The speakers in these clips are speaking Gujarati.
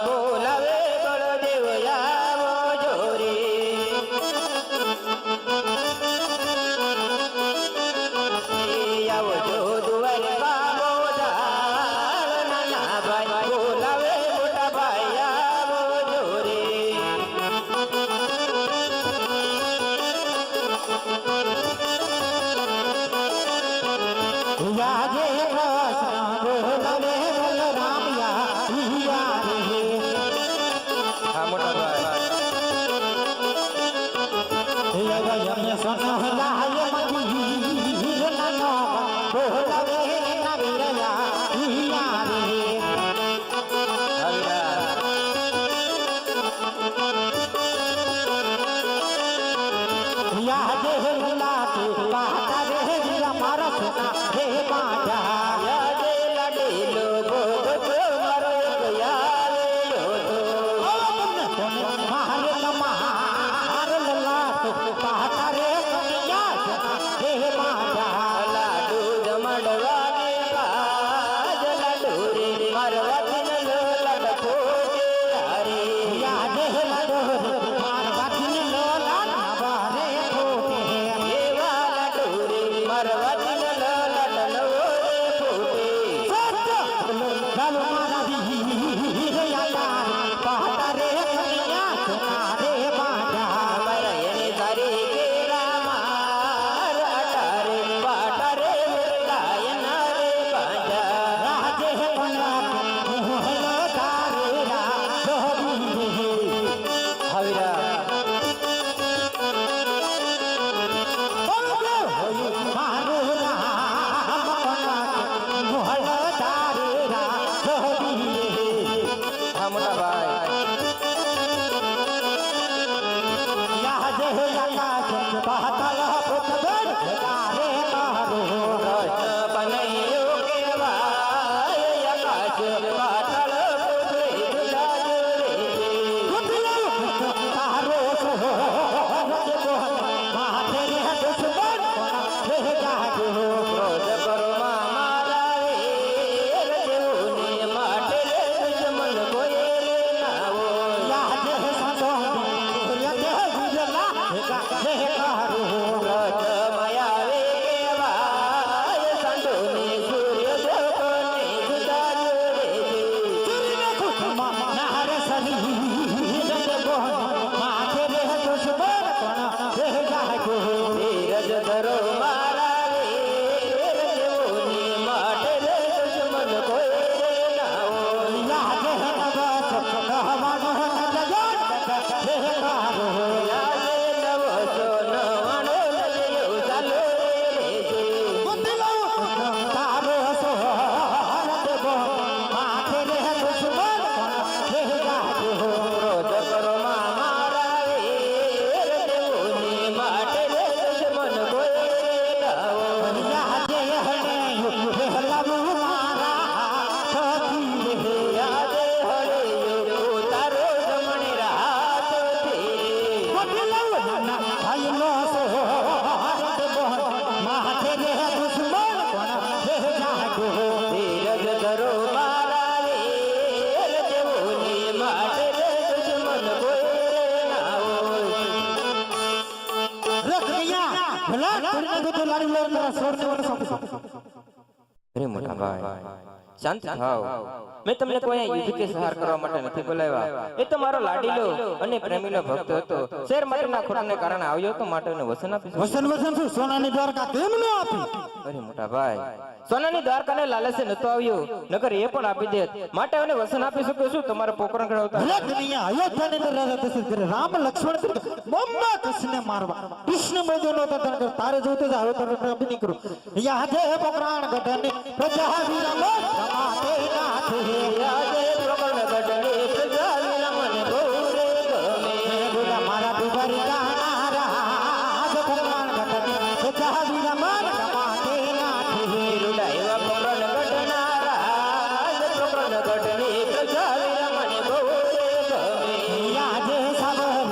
બોલાવે બળદેવ આવો જોરે આવો જો દુવર બાબો દાળ નાના ભાઈ બોલાવે મોટા ભાઈ આવો જોરે યાદે કૃષ્ણ બોલાવે બલરામ યા રે હા મોટા ભાઈ યમને સનહલાય મધી નાનો બોલાવે નવીરયા રે યાદે લાગે પાતા રે મારા સોના હે પાજા યાદે લાડેલો ગોગો મારો ગયાલો તો મારે માર લલા પાતા રે કન્યા સોના હે પાજા લાડુ જમડવાને બાજ લાડુ રે મારવાથી ન લડખો રે યાદે લાડો મારવાથી લોલા નવારે ખોટે એવા લાડુ રે મારવાથી ન લડનવો રે ફૂટે લાલ મારા વીર યાર પાતા રે કન્યા સોના રે પાજા મારા એને તારી કેરા માર અટારે પાટારે મુરલાયના રે પાંજા રાજે બના મોહલો તારેરા લોહી હવીરા મારો રામ બના મોહલો તારેરા લોહી હા મોટા ભાઈ યાદે આકાશ પાતાલ પુતબન તારે મારો કૃષ્ણ બનૈયો કેવાય આકાશ પાતાળ પુત્રે વિરાજ રે તારો માથે રે દુશ્મન રે જાગો ક્રોધ કરો મારા રે દેવને માટે રે દુશ્મન કોઈ રે ના હોય યાદે સંતો યતે વિજલા હે કારો માયાવે કેવાય સંડોને સૂર્ય દેવને જુદા જોડે ચુરીને કુટુંબમાં નાર સરી જગો માથે રે દુશ્મન પણ રે જાગો ધીરજ ધરો મારા રે દેવોને માટે રે દુશ્મન કોઈ રે ના હોય યાદે નવસ કહવાનો નજન રે કારો યાદે નવસો નવાણો લજયો ચાલો રે તારો સોહરત ગો માથે રે દુશ્મન પણ રે જાગો ક્રોધ કરો મારા રે દેવોને માટે રે દુશ્મન કોઈ રે ના હોય યાદે હણે હલાવું મારા સખી રે યાદે હળિયો તારો જમણે રાત ફેરે બોટલાવ નાના ભાઈનો સોહરત ગો માથે રે દુશ્મન પણ રે જાગો ધીરજ ધરો મારા રે દેવોને માટે રે દુશ્મન કોઈ રે ના હોય રખ ગયા ભલા તોડીને ગોતો લાડી લોર સોરને વર સોપી અરે મોટા ભાઈ શાંત થાઓ મેં તમને કોઈ યુદ્ધ કે સહાર કરવા માટે નથી બોલાવ્યા એ તો મારો લાડીલો અને પ્રેમીલો ભક્ત હતો શેર માટેના ખોટાને કારણે આવ્યો તો માટે એને વસન આપી વસન વસન શું સોનાની દ્વારકા કેમ ન આપી અરે મોટા ભાઈ સોનાની દ્વારકાને લાલચે નતો આવ્યો નકર એ પણ આપી દેત માટે એને વસન આપી શકો છું તમારા પોકરણ કરાવતા ભલે દુનિયા અયોધ્યાની અંદર રાજા દશરથ કરે રામ લક્ષ્મણ કરે બમ્બા કૃષ્ણને મારવા કૃષ્ણ મેજોનો તન તારે જોતે જ આવ્યો તો અભિનય કરું યાદે પોકરાણ ગઢને પ્રજા વિરમ રમાતે નાથ હે યાદે પ્રકરણ ગઢને પ્રજા વિરમન ગૌરે ગમે બોલા મારા દુબારી ગાના રાજ પોકરાણ ગઢને પ્રજા વિરમ રમાતે નાથ હે રૂડાઈવા પ્રકરણ ગઢના રાજ પ્રકરણ ગઢને પ્રજા વિરમન ગૌરે ગમે યાદે સાવરે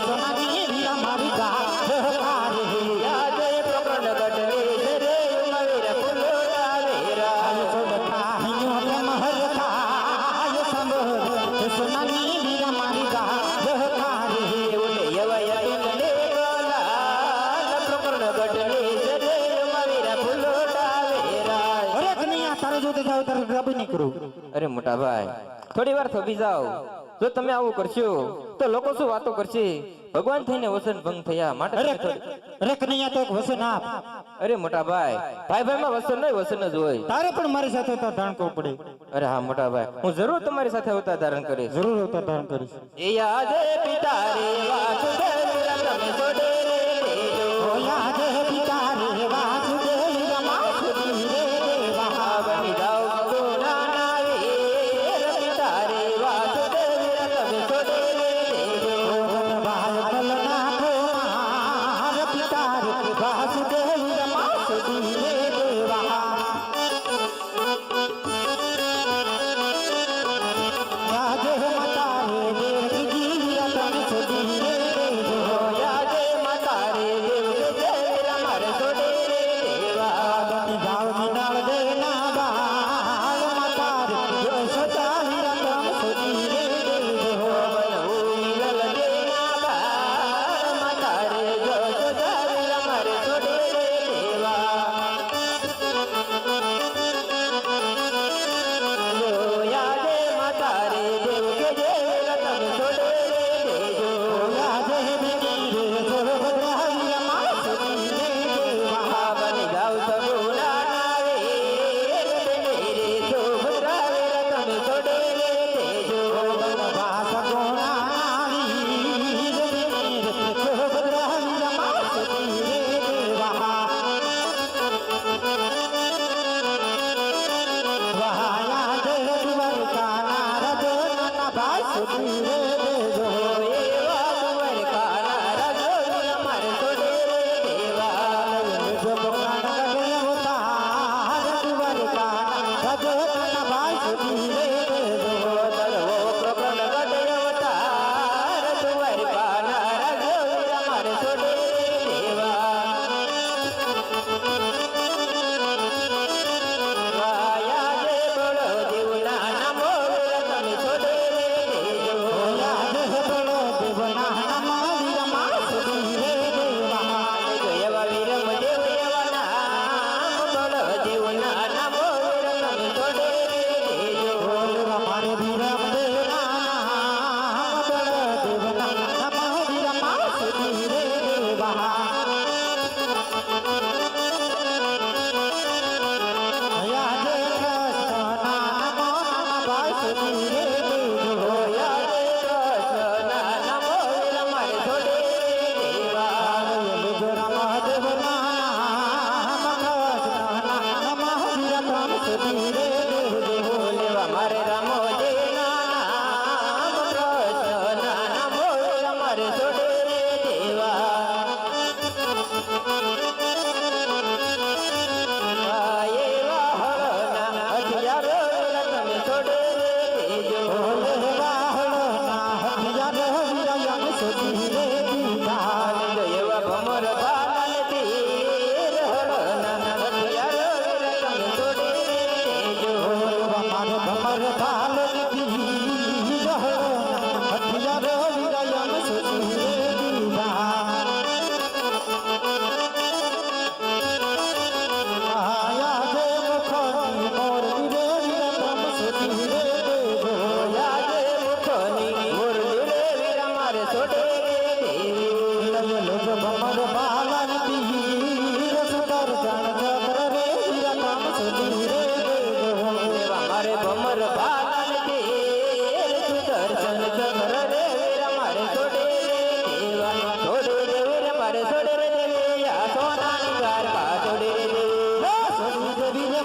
સોનાની વિરમ મારી ગા હકારે યાદે પ્રકરણ ગઢને રે ઉમવીર ફૂલોરા વેરા અરે મોટા ભાઈ થોડી વાર થોભી જાઓ. જો તમે આવું કરશો તો લોકો શું વાતો કરશે? ભગવાન થઈને વસન ભંગ થયા માટે અરે તમે થોડી- અરે કનૈયા તો એક વસન આપ. અરે મોટા ભાઈ ભાઈ માં વસન નહીં, વસન જ હોય. તારે પણ મારી સાથે તો ધારણ કરવું પડે. અરે હા મોટા ભાઈ, હું જરૂર તમારી સાથે અવતાર ધારણ કરીશ. જરૂર અવતાર ધારણ કરીશ. એ યાદે પિતા રે વાસુદેવ તમે છોડે રે દેજો. ઓ યાદ પિતા રે વાસુદેવ રમાસુદેવ રે દેવા. બની જાઓ ગુના નાવી પિતા રે વાસુદેવ તમે છોડે રે દેજો. ભાઈ ભલના કુમાર પિતા રે વાસુદેવ રમાસુદેવ રે દેવા. યાદ માતા રે દેવકી રતન સુધી રે દેજો. યાદે માતા રે દેવ મારે છોડે રે દેવા. બની જાઓ મિનાળ દેના બાળ માતા રે યશોદા રતન સુધી રે દેજો. બનવું મિલલ દેના બાળ માતા રે જશોદા મારે છોડે રે દેવા. યાદે માતા રે દેવ કે દેવ તમે છોડે રે દેજો. યાદ બની રે સુભદ્રા રમાસુદેવ રે દેવા. બની જાવ સગુણા નાવે રે સુભદ્રા તમે છોડે રે દેજો. વાસ ગોણાવી રે સુભદ્રા રમાસુદેવ રે દેવા. વહાયા જય દ્વારકા નારદ નાના વાસુદેવ રે દેજો. એવા કુંવર કાના રાજો મારે છોડે રે દેવા. જો પોકાણ ગગન અવતાર દ્વારકા નારદ નાના વાસુદેવ રે દેજો. તરવો પ્રબળ ગઢ અવતાર કુંવર કાના રાજો મારે છોડે રે દેવા. યાદે બોલો દેવના નામો તમે છોડે રે દેજો. યાદ બોલો દેવના નામ રમાસુદેવ રે દેવા. એવા વીરમ દેવ એવા નામ બોલો દેવના નામો તમે છોડે રે દેજો. બોલવા મારે વિરમ દેવના નામ બળ દેવના નામ રમાસુદેવ રે દેવા. યાદ કૃષ્ણના નામ નાના વાસુદેવ રે દેજો. યાદે કૃષ્ણના નામો મારે છોડે રે દેવા. લેજો રામદેવના નામ કૃષ્ણના નામ રમાસુદેવ રે દેજો. લેવા મારે રામોજીના નામ કૃષ્ણના નામો મારે છોડે રે દેવા. એવા હળના હથિયારો તમે છોડે રે દેજો. એવા ભમર ભાલ તીર હળના હથિયારો તમે છોડે રે દેજો. યાદે મુખની મુરલી રે વીરા મારે છોડે રે દેવી. એવા મારે ભમર ભાલ તીર સુદર્શન ચક્ર રે વીરા મારે છોડે રે દેવા. છોડે રે વીરા મારે છોડે રે દેવી. આ સોનાની દ્વારકા છોડે રે દેવી.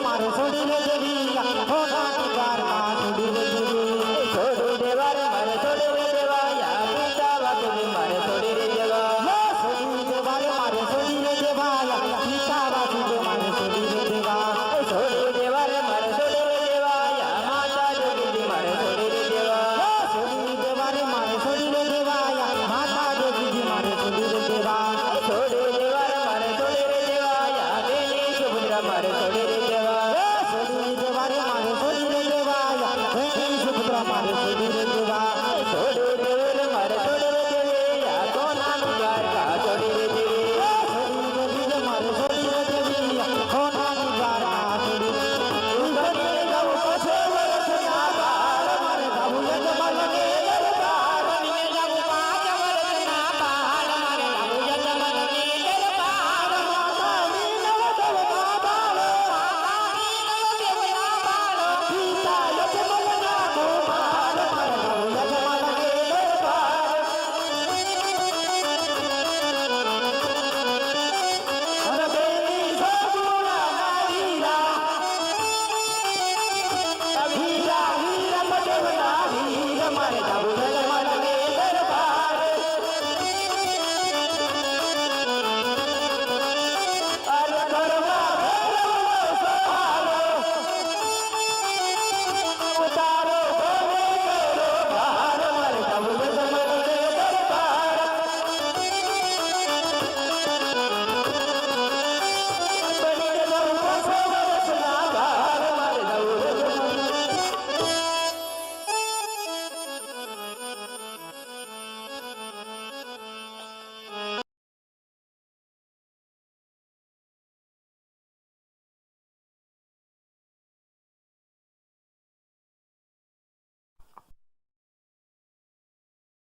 મારે છોડી રે દેવી હોનાની દ્વારકા છોડી રે દેવી. છોડું દેવા રે મારે છોડે રે દેવા. યા પિતા વાસુદેવ મારે છોડે રે દેવા. છોડી દેવાય મારે છોડી રે દેવાય પિતા વાસુદેવ મારે છોડી રે દેવા. છોડું દેવા રે મારે છોડે રે દેવા. યા માતા જોગીજી મારે છોડે રે દેવા. છોડી દેવાય મારે છોડી રે દેવાય માતા દેવીજી મારે છોડી રે દેવા. છોડું દેવા રે મારે છોડે રે દેવા. યા બેની સુભદ્રા મારે છોડે રે દેવા. છોડી દેવાય મારે છોડી રે દેવાય બેટી સુભદ્રા મારે છોડી રે દેવા. છોડું દેવે રે મારે છોડે રે દેવી. યા સોનાની દ્વારકા છોડી રે દેવી. છોડી દેવી મારે છોડી રે દેવી હોનાની દ્વારકા છોડી રે દેવી. ઉગડી જાઉં પછી વર્ષના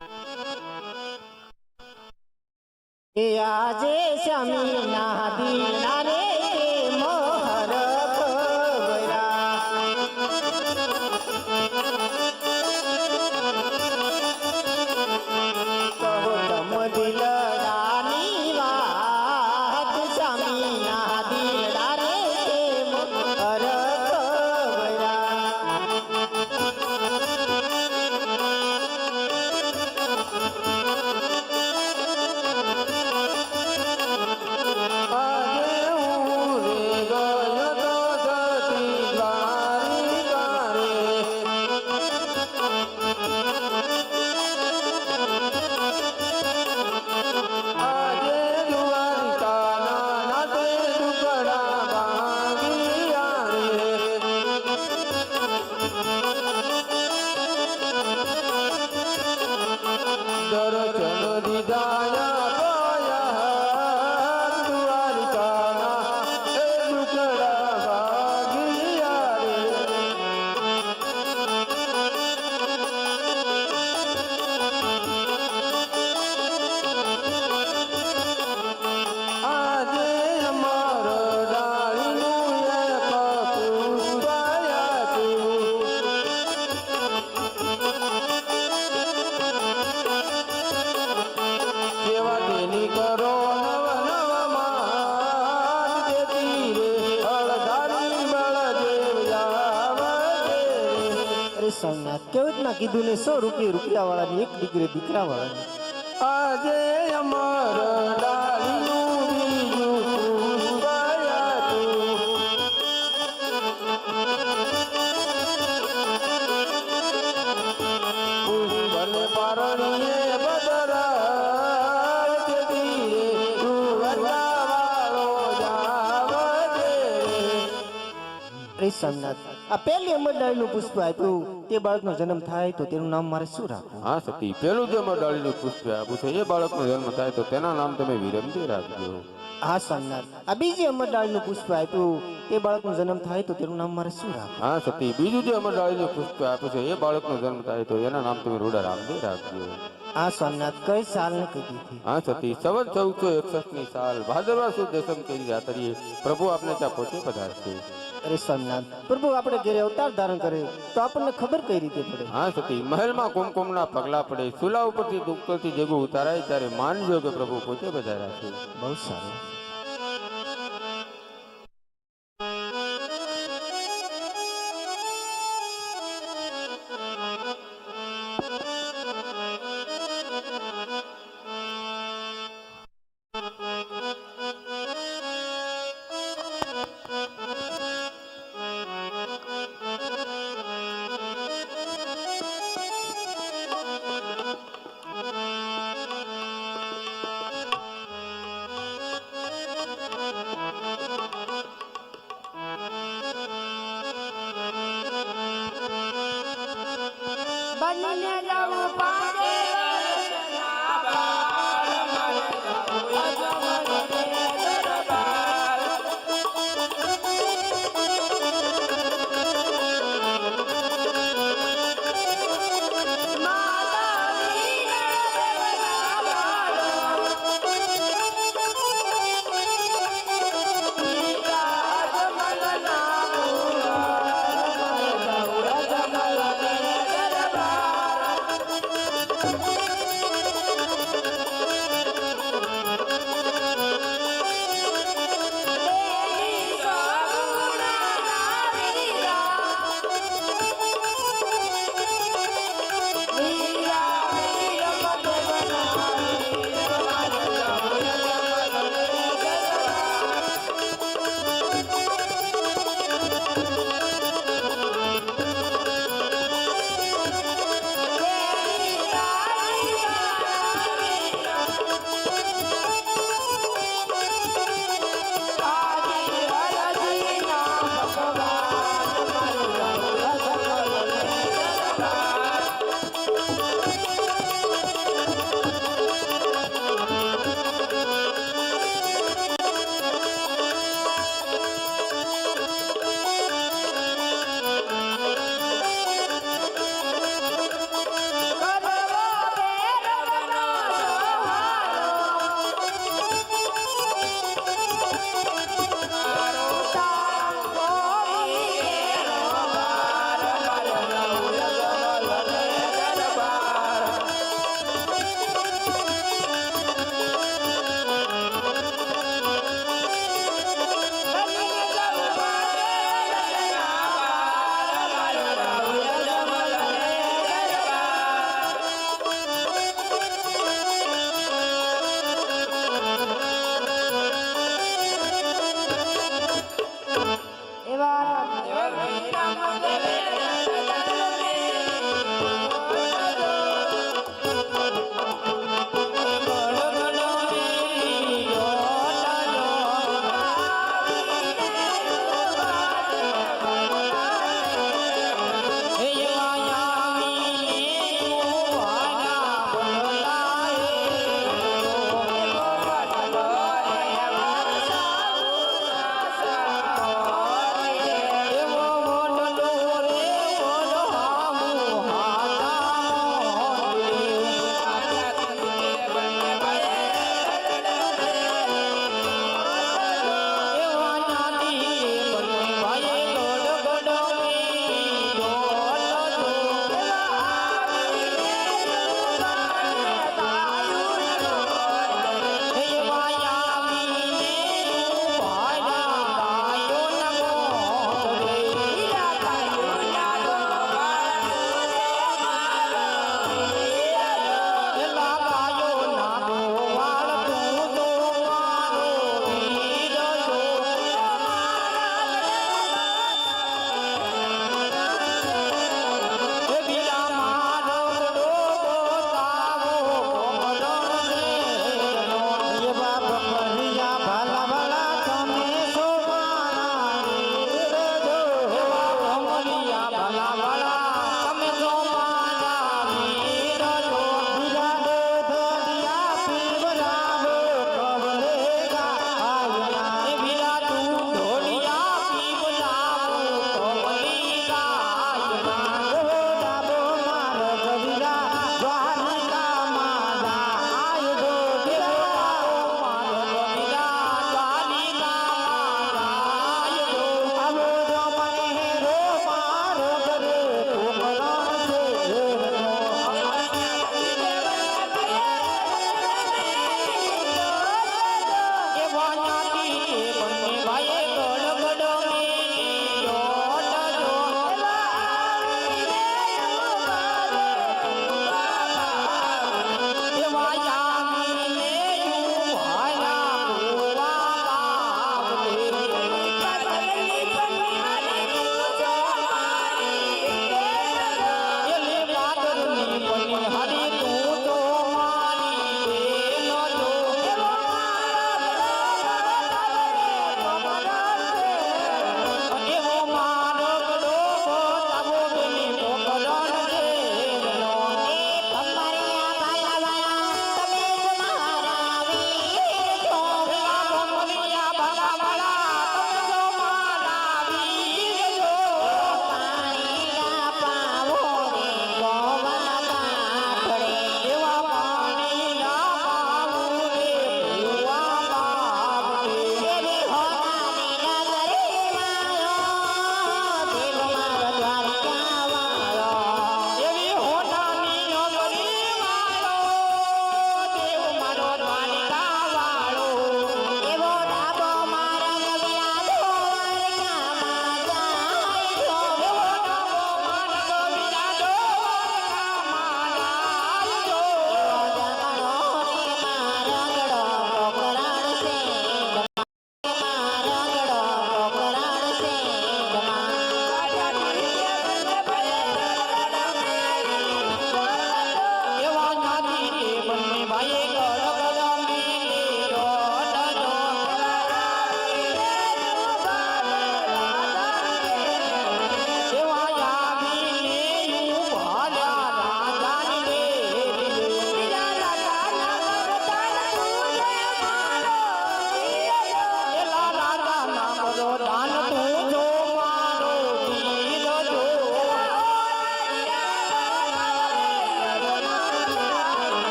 એ આજે સ્વામી ના દીના રે મોહર ખવરા કહો તમ દિલડાની વાત સ્વામી ના દીના રે મોહર ખવરા સોમનાથ કેવું જ ના કીધું ને 100 રૂપિયા વાળાની એક દીકરા વાળાની આજે અમર ડાળીનું બીજું પુષ્પાયાતું. પુષ્પને પારણીએ બદરાવ તીરે વાળો જાવજે. અરે સોમનાથ આ પહેલી અમરડાળીનું પુષ્પ આપ્યું તે બાળકનો જન્મ થાય તો તેનું નામ મારે શું રાખવું? હા સતી, પેલું જે અમરડાળીનું પુષ્પ આપ્યું છે એ બાળકનો જન્મ થાય તો તેના નામ તમે વિરમજી રાખજો. હા સોમનાથ આ બીજી અમરડાળીનું પુષ્પ આપ્યું તે બાળકનો જન્મ થાય તો તેનું નામ મારે શું રાખવું? હા સતી, બીજું જે અમરડાળીનું પુષ્પ આપ્યું છે એ બાળકનો જન્મ થાય તો એના નામ તમે રૂડા રામદેવ રાખજો. હા સોમનાથ કઈ સાલ ને કઈ હતી? હા સતી, સંવત 1461 ની સાલ ભાદરવા સુદ દસમ કેરી રાત્રિએ પ્રભુ આપને ત્યાં પોતે પધારશે. અરે સોમનાથ પ્રભુ આપણે ઘરે અવતાર ધારણ કરે તો આપણને ખબર કઈ રીતે પડે? હા સતી, મહેલમાં કુમકુમના પગલા પડે, સુલા ઉપરથી દુઃખથી જેગું ઉતારાય ત્યારે માનજો કે પ્રભુ પોતે પધાર્યા છે. બહુ સારું. બંને જાવું પાડે વર્ષના બાળ મારે જાવું અજમરને દરબાર. માતા વીરદેવના બાળો પિતા અજમલના બુરા મારે જાવું અજમલને દરબાર.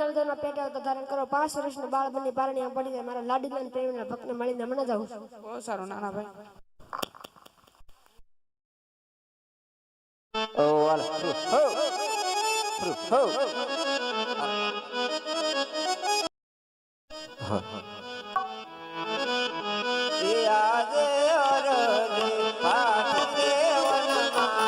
વિધવના પેટે અવતાર ધારણ કરો 5 વર્ષનું બાળ બની પારણિયા પડી જાય મારા લાડીલાલ પ્રેમીના ભક્તને મળીને હમણાં જાઉં છું બહુ સારું નાના ભાઈ ઓ વાલ હો હો આજે અરજે પાઠ દેવનમાં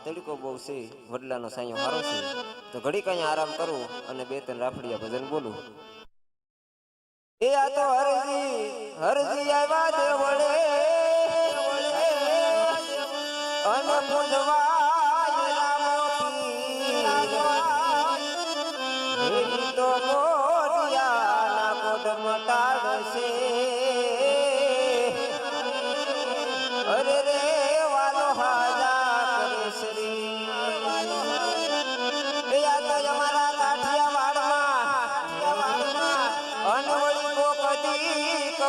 તડકો બહુ છે વડલાનો સાયો હારો છે તો ઘડી કઈ આરામ કરું અને 2-3 રાફડિયા ભજન બોલું એ આ તો હરજી આવ્યા દે વળે અને પૂજવાય રામો તો મોડિયાના કોડ મટાડશે અરે રે વાલો હાજા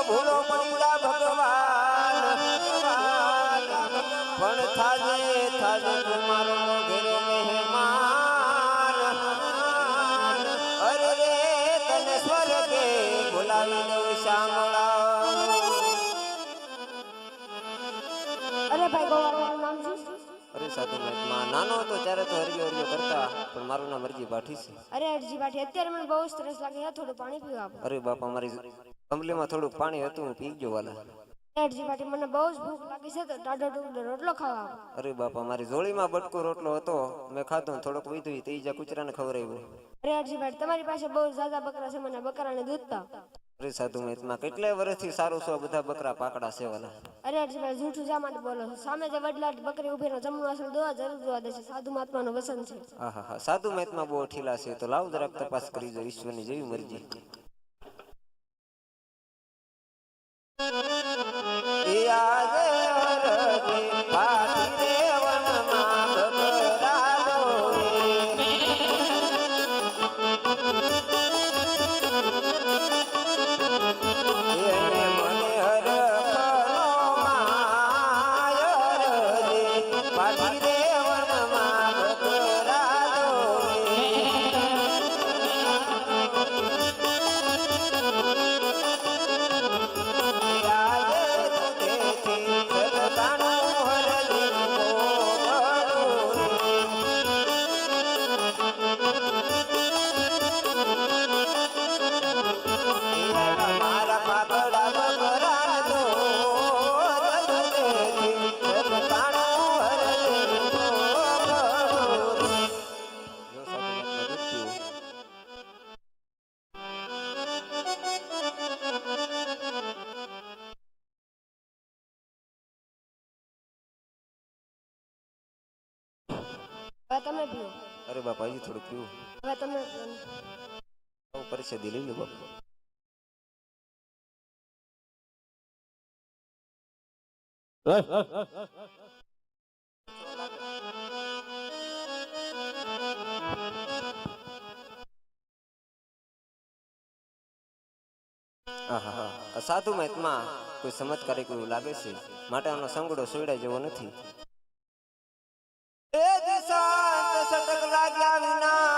ભૂલો પડી ભગવાન પણ થાજે તમારો ઘેર મહેમાન અરે રે તને સ્વર્ગે બોલાવી દઉં શામળા અરે ભાઈ ગોવાળાનું નામ શું અરે સાધુ મહાત્મા નાનો હતો ત્યારે તો હરિયો કરતા પણ મારું નામ અરજી બાઠી છે અરે અરજી બાઠી અત્યારે મને બહુ તરસ લાગે છે થોડું પાણી પીવા આપો અરે બાપા મારી કંબલીમાં થોડું પાણી હતું હું પી ગયો વાલા અરજી બાઠી મને બહુ જ ભૂખ લાગી છે તો ટાઢો ટુકડો રોટલો ખાવા આપો અરે બાપા મારી જોળીમાં બટકો રોટલો હતો મેં ખાધો થોડોક વીધું ત્રીજા કૂતરાને ખવડાવ્યું અરે અરજી બાઠી તમારી પાસે બહુ ઝાઝા બકરા છે મને બકરાને દૂધ પાવ અરે સાધુ મહાત્મા કેટલાય વર્ષથી સારું છો બધા બકરા પાકડા છે વાલા અરે અરજી ભાઈ જૂઠું જા માટે બોલો છો? સામે જે વડલાટ બકરી ઉભીનો જમણો અસલ દોવા જરૂર દોવા દેશે સાધુ મહાત્માનો વસન છે હા સાધુ મહાત્મા બહુ ઠીલા છે તો લાવ જરાક તપાસ કરી જો ઈશ્વરની જેવી મરજી એ આજે અરજે પાઠ દેવનમાં બકરા દોરે હવે તમે પીઓ અરે બાપા હજી થોડું પીવું હવે તમે પરિષદી લઈ લો બાપા સાધુ મહાત્મા કોઈ ચમત્કારિક એવું લાગે છે માટે આનો સંગડો સોયડા જેવો નથી એ દિશાંત સટક લાગ્યા વિના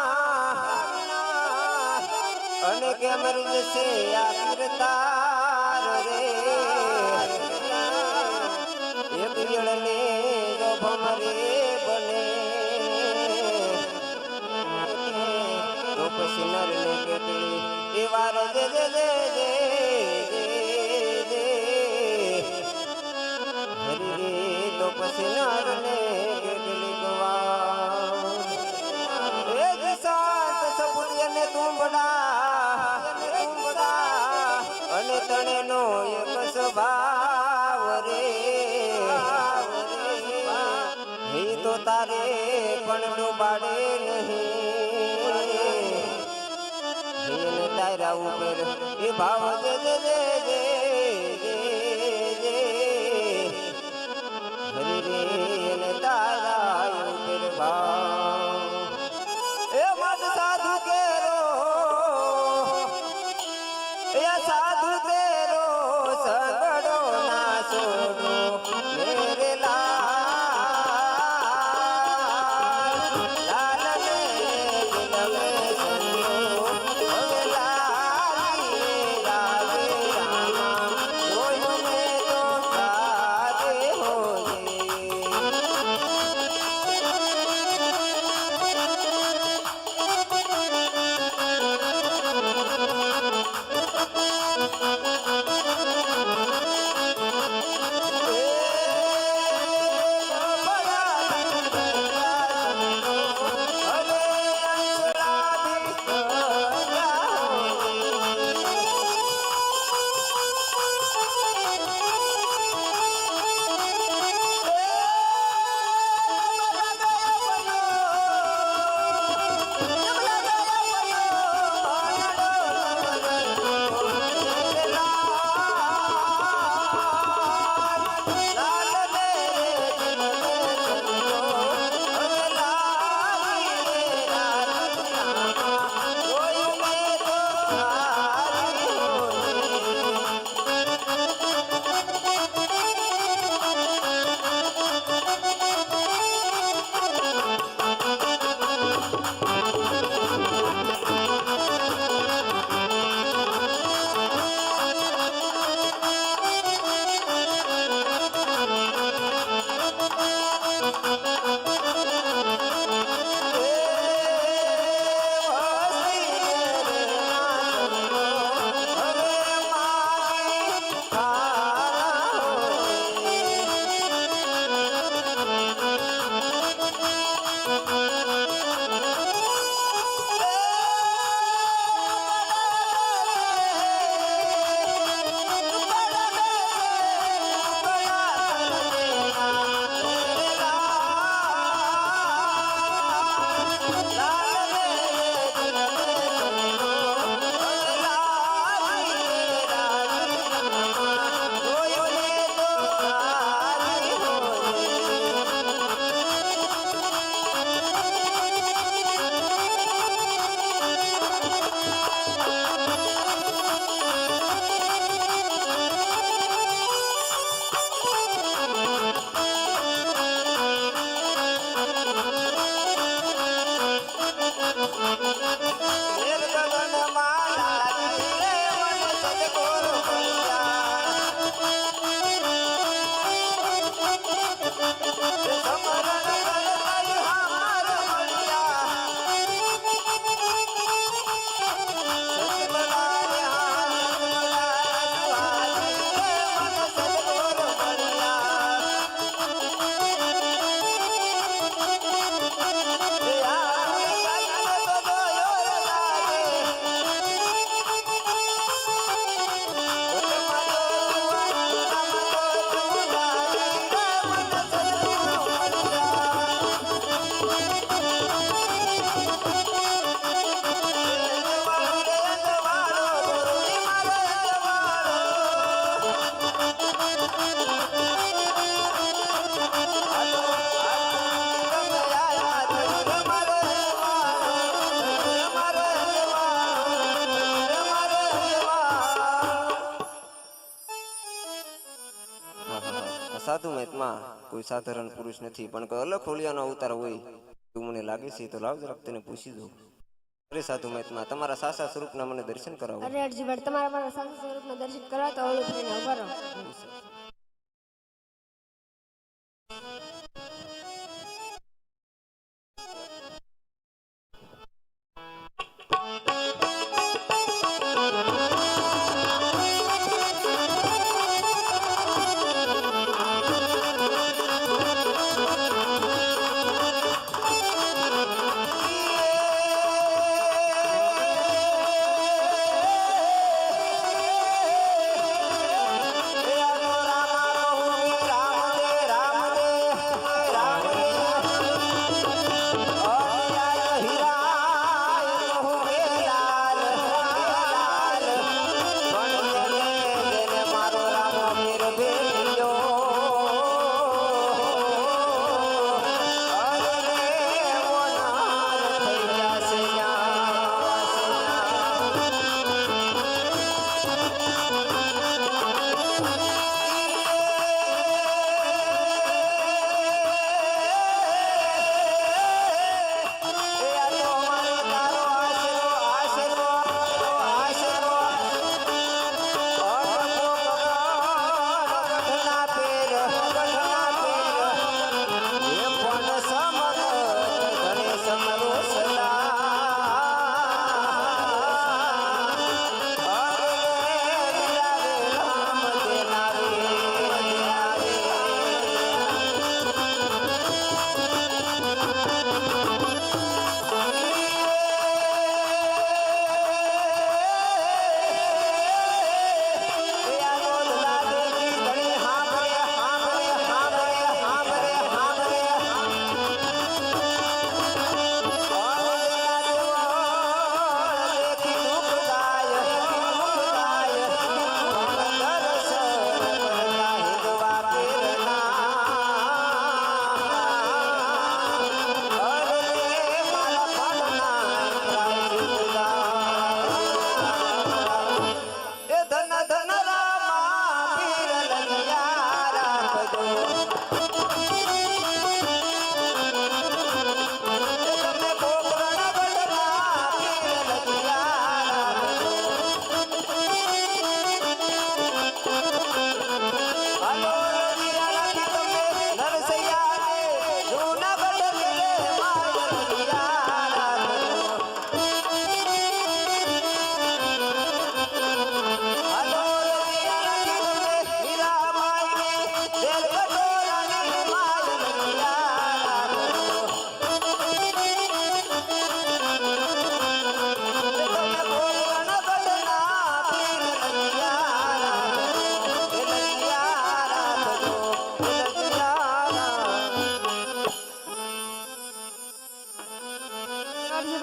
અને કે મરી જશે આ કીર્તાર રે એક યળને જો ભમરે બને તો પછી નરને કેટલી એ વાર જે હરી રે તો પછી નરને તારે પણ ડૂબાડે નહીં હેને તારા ઉપર એ ભાવ દે દે દે દે દે હરી રે ને તારા ઉપર ભાવ એ મત સાધુ કેરો એ સાધુ તેરો સગડો ના છોડો મેરે લાલ લાલ મેરે દિલ में संजो હવે લાલી રાધે રામા કોઈ મને તો સાધે હોજે સાધુ મહાત્મા કોઈ સાધારણ પુરુષ નથી પણ કોઈ અલગ હોલિયાનો અવતાર હોય એવું મને લાગે છે તો લાવ જરાક તેને પૂછી દઉં અરે સાધુ મહાત્મા તમારા સાસા સ્વરૂપના મને દર્શન કરાવો અરે અરજીભાઈ તમારા મારા સાસુ સ્વરૂપના દર્શન કરવા તો ઓલું થઈને ઉભા રહો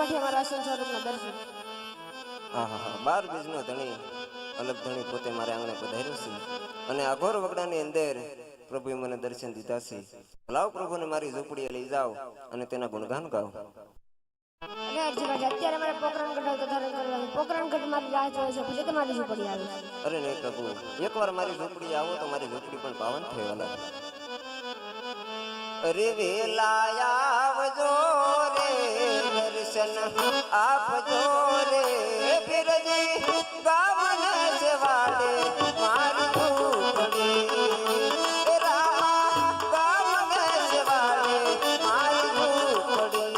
અરજીમાંથી અમારા અસલ સ્વરૂપના દર્શન. આહા 12 બીજનો ધણી અલગ ધણી પોતે મારે આંગણે પધાર્યો છે અને આ ઘોર વગડાની અંદર પ્રભુએ મને દર્શન દીધા છે. લાવ પ્રભુને મારી ઝૂંપડીએ લઈ જાઓ અને તેના ગુણગાન ગાઓ. અને અરજીમાંથી અત્યારે મારે પોકરણગઢ ધારણ કરવા છે. પોકરણગઢ મારી રાહ જોવે છે, પછી તમારી ઝૂંપડી આવી છે. અરે નહીં પ્રભુ, એકવાર મારી ઝૂંપડીએ આવો તો મારી ઝૂંપડી પણ પાવન થવા લાગે. અરે વેલા આવજો રે, દર્શન આપજો રે, ફિરજી ગામને સેવાડે મારી ઝૂંપડી, રામા ગામને સેવાડે મારી ઝૂંપડી.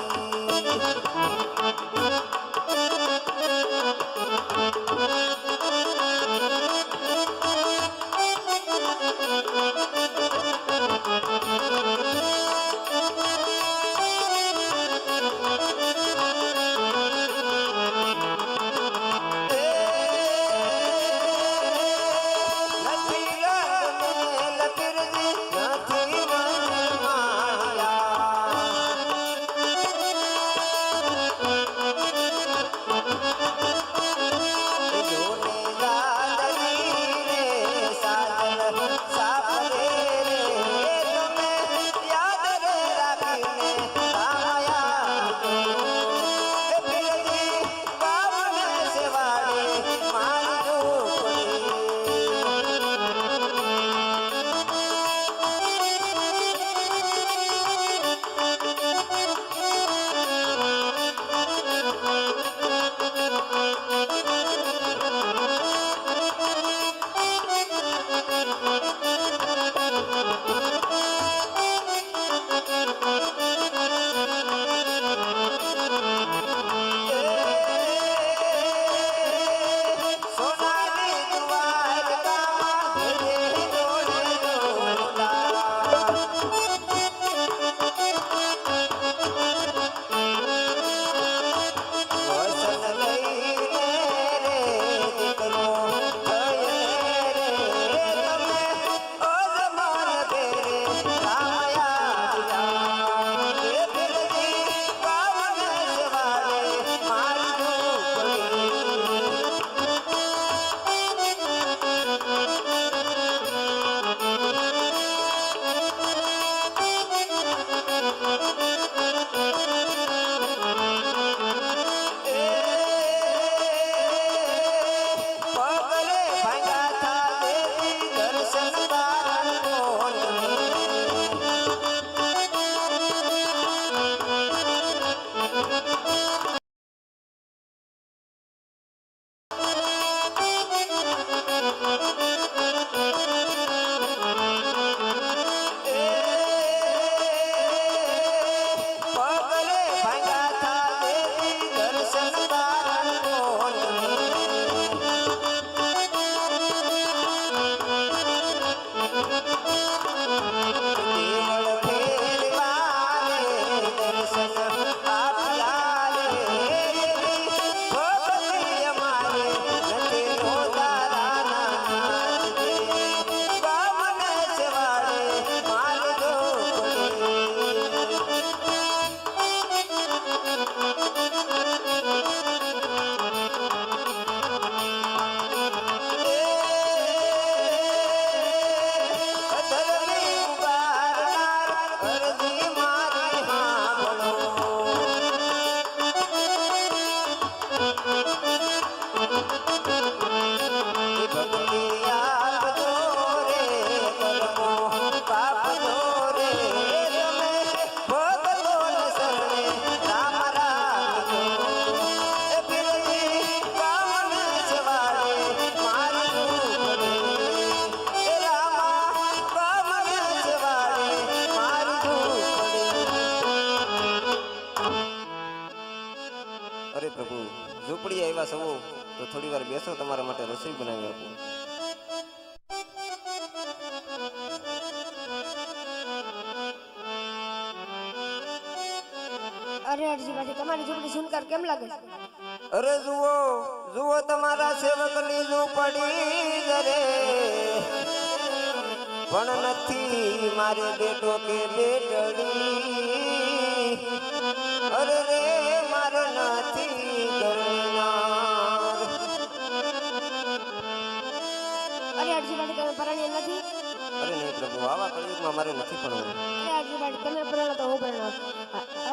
અરે પ્રભુ, ઝૂંપડી આવ્યા સૌ તો થોડી વાર બેસો, તમારા માટે રસોઈ બનાવી આપું. અરે અરજીમાંથી તમારી ઝૂંપડી સુનકાર કેમ લાગે છે? અરે જુઓ જુઓ, તમારા સેવકની ઝૂંપડી જરે પણ નથી મારે બેટો કે બેટડી. અરે રે મારે નથી પ્રભુ આવા કળિયુગમાં મારે નથી પડવું અરે અરજી ભાટી તમે પરણો તો હું પરણો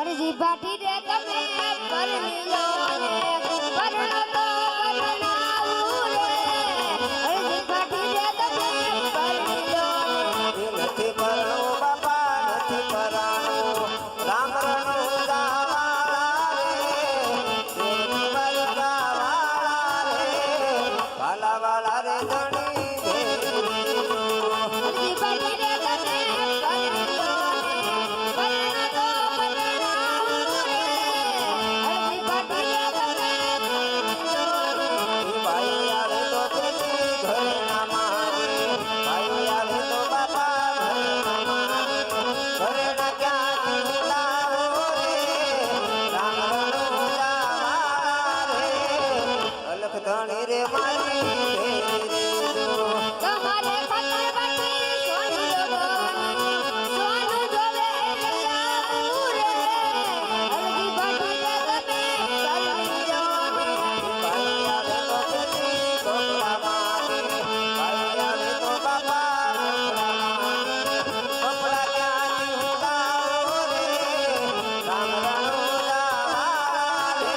અરજી ભાટી રે તમે પરણી લો ને પરણો તો પરણાવું રે અરજી ભાટી રે તમે પરણી લો એ નથી પરણો બાપા નથી પરણો રામ રણો ગાવાળા રે ગાવાળા રે ભાલાવાળા રે ધણી અરજી ભાટી રે તમે પરણી લો ને પરણો તો પરણાવું રે અરજી ભાટી રે તમે પરણી લો ને ભાઈ આવે તો તેની ઘરે ના મારે ભાઈ આવે તો બાપા ઘરે ના ક્યાં લાવો રે રામ રણો ગાવાળા રે અલખ ધણી રે મારી તમારે ખાતર બાકી સોનું જોવાનું સોનું જોવે આવું રે અરજી ભાટી રે તમે પરણી લો ને ભાઈ આવે તો તેની ગોગલા મારે ભાઈ આવે તો બાપા કપડા ક્યાંથી ઉડાવો રે રામ રણો ગાવાળા રે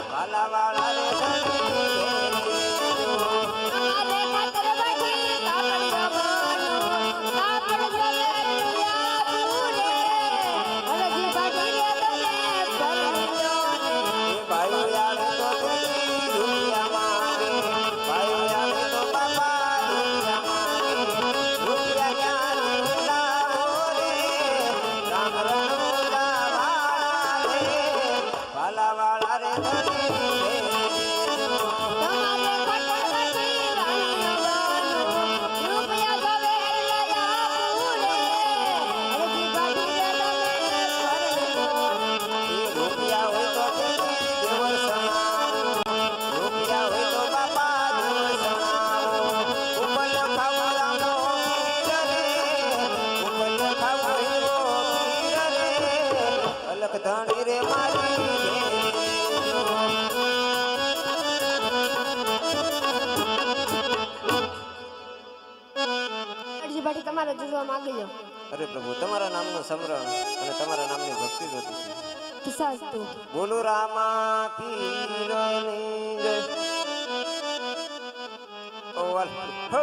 ભાલાવાળા રે ધણી તમારે ખાતર બાકી કાપડ જોવાનું કાપડ જોવે આવું રે અરજી ભાટી રે તમે પરણી લો ને ભાઈ આવે તો તેની રૂપિયા માંગે ભાઈ આવે તો બાપા રૂપિયા માંગે રૂપિયા ક્યાંથી લાવો રે રામ રણો ગાવાળા રે ભાલાવાળા રે ધણી તમારે ખાતર બાકી રાણી જોવાનું રૂપિયા જોવે આવું રે અરજી ભાટી રે તમે પરણી લો ને રૂપિયા હોય તો તેની દેવળ સમાવો રૂપિયા હોય તો બાપા દેવળ સમાવો ઉપર ખાવું રામો પીર રે ઉપર ખાવું હીરો પીર રે અલખ ધણી રે મારી અરજી ભાટી તમારે જોવા માંગી લો અરે પ્રભુ તમારા નામનું સમરણ અને તમારા નામની ભક્તિ જોતી છે તો સાચું બોલો રામા પીરની જય ઓ વાલ હો